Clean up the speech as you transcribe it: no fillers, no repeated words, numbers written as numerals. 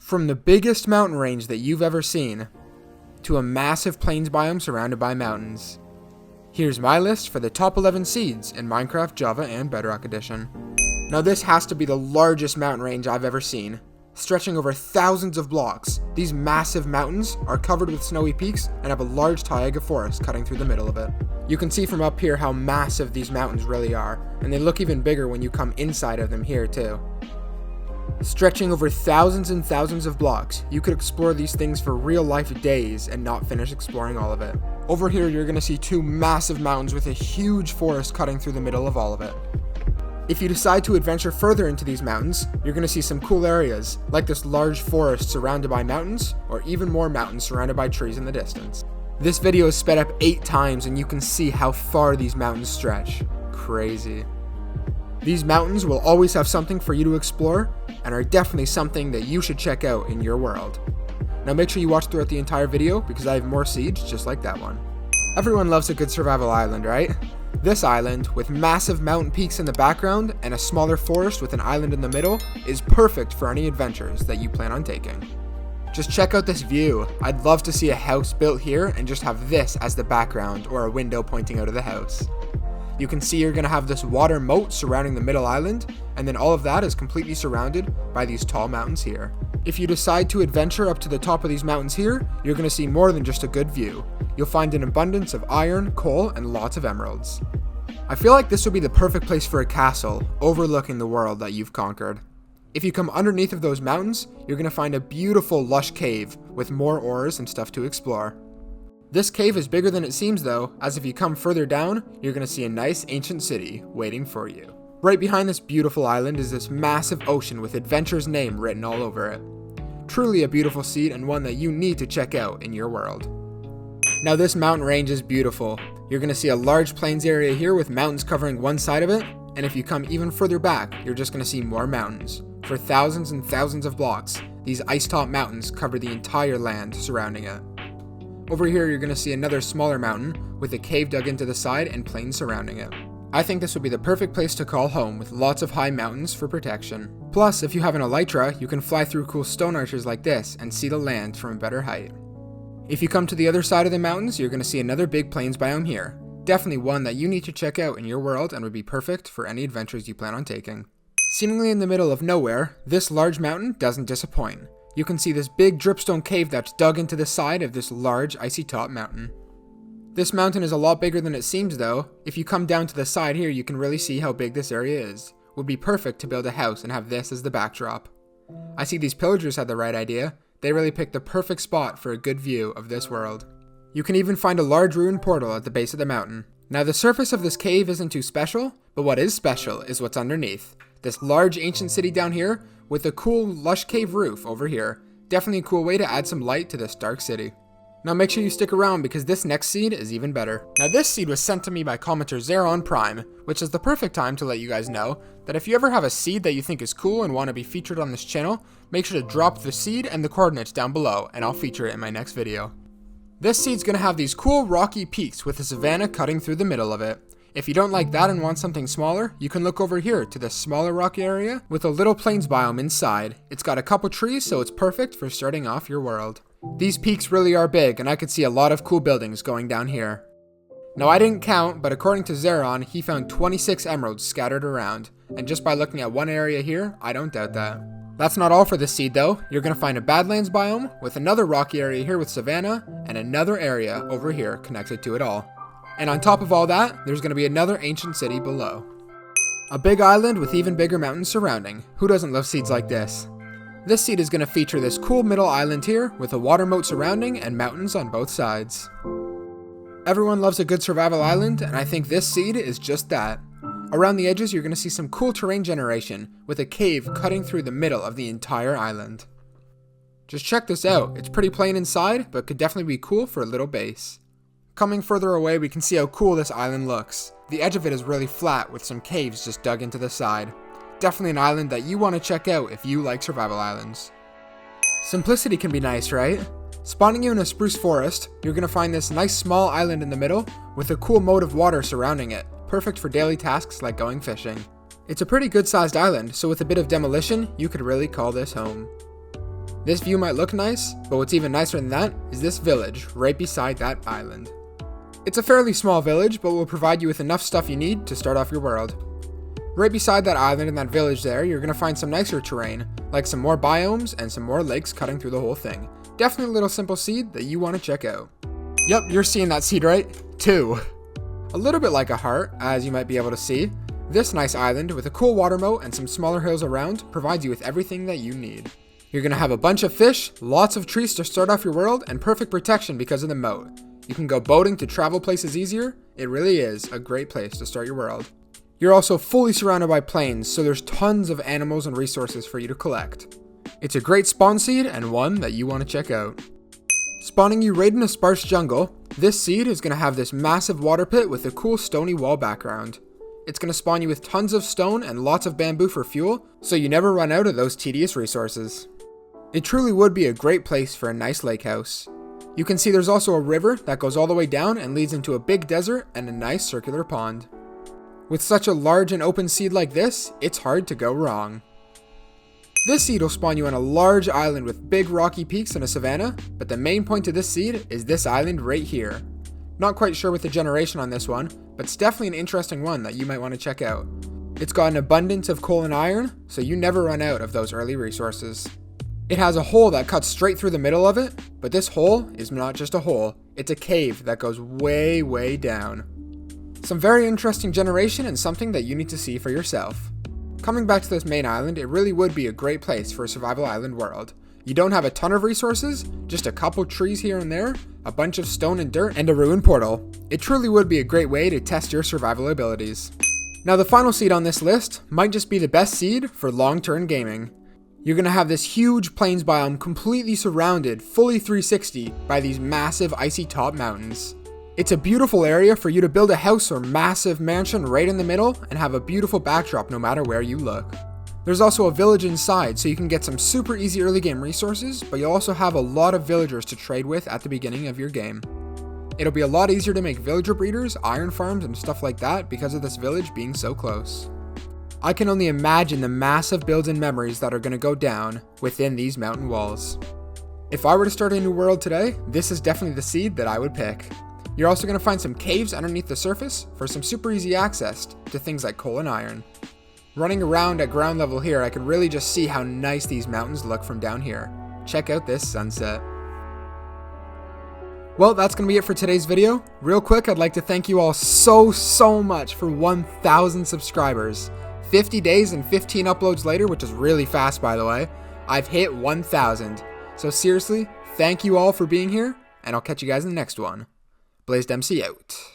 From the biggest mountain range that you've ever seen, to a massive plains biome surrounded by mountains. Here's my list for the top 11 seeds in Minecraft, Java, and Bedrock Edition. Now this has to be the largest mountain range I've ever seen. Stretching over thousands of blocks, these massive mountains are covered with snowy peaks and have a large taiga forest cutting through the middle of it. You can see from up here how massive these mountains really are, and they look even bigger when you come inside of them here too. Stretching over thousands and thousands of blocks, you could explore these things for real life days and not finish exploring all of it. Over here you're going to see two massive mountains with a huge forest cutting through the middle of all of it. If you decide to adventure further into these mountains, you're going to see some cool areas, like this large forest surrounded by mountains, or even more mountains surrounded by trees in the distance. This video is sped up 8 times and you can see how far these mountains stretch. Crazy. These mountains will always have something for you to explore, and are definitely something that you should check out in your world. Now make sure you watch throughout the entire video, because I have more seeds just like that one. Everyone loves a good survival island, right? This island, with massive mountain peaks in the background and a smaller forest with an island in the middle, is perfect for any adventures that you plan on taking. Just check out this view. I'd love to see a house built here and just have this as the background or a window pointing out of the house. You can see you're going to have this water moat surrounding the middle island, and then all of that is completely surrounded by these tall mountains here. If you decide to adventure up to the top of these mountains here, you're going to see more than just a good view. You'll find an abundance of iron, coal, and lots of emeralds. I feel like this would be the perfect place for a castle, overlooking the world that you've conquered. If you come underneath of those mountains, you're going to find a beautiful lush cave with more ores and stuff to explore. This cave is bigger than it seems though, as if you come further down, you're going to see a nice ancient city waiting for you. Right behind this beautiful island is this massive ocean with Adventure's name written all over it. Truly a beautiful seed and one that you need to check out in your world. Now this mountain range is beautiful. You're going to see a large plains area here with mountains covering one side of it, and if you come even further back, you're just going to see more mountains. For thousands and thousands of blocks, these ice-top mountains cover the entire land surrounding it. Over here you're going to see another smaller mountain with a cave dug into the side and plains surrounding it. I think this would be the perfect place to call home with lots of high mountains for protection. Plus, if you have an elytra, you can fly through cool stone arches like this and see the land from a better height. If you come to the other side of the mountains, you're going to see another big plains biome here. Definitely one that you need to check out in your world and would be perfect for any adventures you plan on taking. Seemingly in the middle of nowhere, this large mountain doesn't disappoint. You can see this big dripstone cave that's dug into the side of this large icy top mountain. This mountain is a lot bigger than it seems though. If you come down to the side here, you can really see how big this area is. Would be perfect to build a house and have this as the backdrop. I see these pillagers had the right idea. They really picked the perfect spot for a good view of this world. You can even find a large ruined portal at the base of the mountain. Now the surface of this cave isn't too special, but what is special is what's underneath. This large ancient city down here with a cool lush cave roof over here. Definitely a cool way to add some light to this dark city. Now make sure you stick around because this next seed is even better. Now this seed was sent to me by commenter Zeron Prime, which is the perfect time to let you guys know that if you ever have a seed that you think is cool and want to be featured on this channel, make sure to drop the seed and the coordinates down below and I'll feature it in my next video. This seed's going to have these cool rocky peaks with a savanna cutting through the middle of it. If you don't like that and want something smaller, you can look over here to this smaller rocky area with a little plains biome inside. It's got a couple trees, so it's perfect for starting off your world. These peaks really are big, and I could see a lot of cool buildings going down here. Now I didn't count, but according to Zeron, he found 26 emeralds scattered around, and just by looking at one area here, I don't doubt that. That's not all for this seed though. You're going to find a badlands biome with another rocky area here with savanna, and another area over here connected to it all. And on top of all that, there's going to be another ancient city below. A big island with even bigger mountains surrounding. Who doesn't love seeds like this? This seed is going to feature this cool middle island here with a water moat surrounding and mountains on both sides. Everyone loves a good survival island, and I think this seed is just that. Around the edges, you're going to see some cool terrain generation with a cave cutting through the middle of the entire island. Just check this out. It's pretty plain inside, but could definitely be cool for a little base. Coming further away, we can see how cool this island looks. The edge of it is really flat with some caves just dug into the side. Definitely an island that you want to check out if you like survival islands. Simplicity can be nice, right? Spawning you in a spruce forest, you're going to find this nice small island in the middle with a cool moat of water surrounding it, perfect for daily tasks like going fishing. It's a pretty good sized island, so with a bit of demolition, you could really call this home. This view might look nice, but what's even nicer than that is this village right beside that island. It's a fairly small village, but will provide you with enough stuff you need to start off your world. Right beside that island and that village there, you're going to find some nicer terrain, like some more biomes and some more lakes cutting through the whole thing. Definitely a little simple seed that you want to check out. Yep, you're seeing that seed right? 2. A little bit like a heart, as you might be able to see. This nice island with a cool water moat and some smaller hills around provides you with everything that you need. You're going to have a bunch of fish, lots of trees to start off your world, and perfect protection because of the moat. You can go boating to travel places easier. It really is a great place to start your world. You're also fully surrounded by plains, so there's tons of animals and resources for you to collect. It's a great spawn seed and one that you want to check out. Spawning you right in a sparse jungle, this seed is going to have this massive water pit with a cool stony wall background. It's going to spawn you with tons of stone and lots of bamboo for fuel, so you never run out of those tedious resources. It truly would be a great place for a nice lake house. You can see there's also a river that goes all the way down and leads into a big desert and a nice circular pond. With such a large and open seed like this, it's hard to go wrong. This seed will spawn you on a large island with big rocky peaks and a savanna, but the main point of this seed is this island right here. Not quite sure with the generation on this one, but it's definitely an interesting one that you might want to check out. It's got an abundance of coal and iron, so you never run out of those early resources. It has a hole that cuts straight through the middle of it, but this hole is not just a hole, it's a cave that goes way, way down. Some very interesting generation and something that you need to see for yourself. Coming back to this main island, it really would be a great place for a survival island world. You don't have a ton of resources, just a couple trees here and there, a bunch of stone and dirt, and a ruined portal. It truly would be a great way to test your survival abilities. Now the final seed on this list might just be the best seed for long-term gaming. You're going to have this huge plains biome completely surrounded, fully 360, by these massive icy top mountains. It's a beautiful area for you to build a house or massive mansion right in the middle and have a beautiful backdrop no matter where you look. There's also a village inside, so you can get some super easy early game resources, but you'll also have a lot of villagers to trade with at the beginning of your game. It'll be a lot easier to make villager breeders, iron farms, and stuff like that because of this village being so close. I can only imagine the massive builds and memories that are going to go down within these mountain walls. If I were to start a new world today, this is definitely the seed that I would pick. You're also going to find some caves underneath the surface for some super easy access to things like coal and iron. Running around at ground level here, I can really just see how nice these mountains look from down here. Check out this sunset. Well, that's going to be it for today's video. Real quick, I'd like to thank you all so much for 1,000 subscribers. 50 days and 15 uploads later, which is really fast by the way, I've hit 1,000. So seriously, thank you all for being here, and I'll catch you guys in the next one. BlazedMC out.